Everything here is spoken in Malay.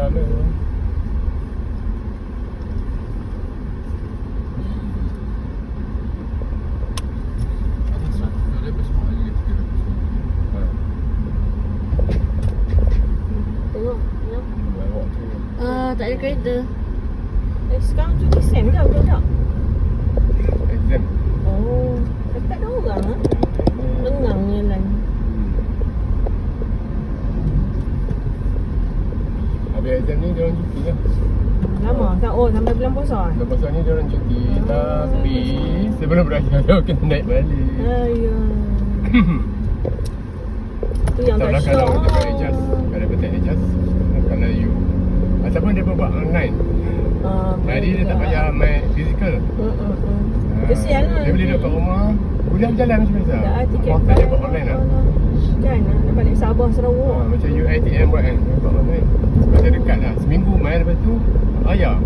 lama. Tengok ya. Tak ada kereta. Sekarang cuti sen ke betul tak? Exam. Oh, tak ada orang ah. Lengang jalan. Habis exam ni dia orang cuti lah. Lama tak? Oh, sampai bulan puasa. Lepas ni dia orang cuti. Tapi sebelum berakhir dia kena naik balik. Ayo. Tu yang Tak tak lah kalau syok. dapat adjust. Kalau dapat adjust. Kalau you ataupun dia buat online. Jadi dia tak payah main physical. Kesian lah. Dia boleh duduk kat rumah. Kuliah berjalan macam biasa. Dah tiket Masa dia buat online lah. Kan nak balik Sabah Sarawak. Macam UiTM buat kan. Dia buat online. Sebab dia dekat lah. Seminggu main lepas tu ayah.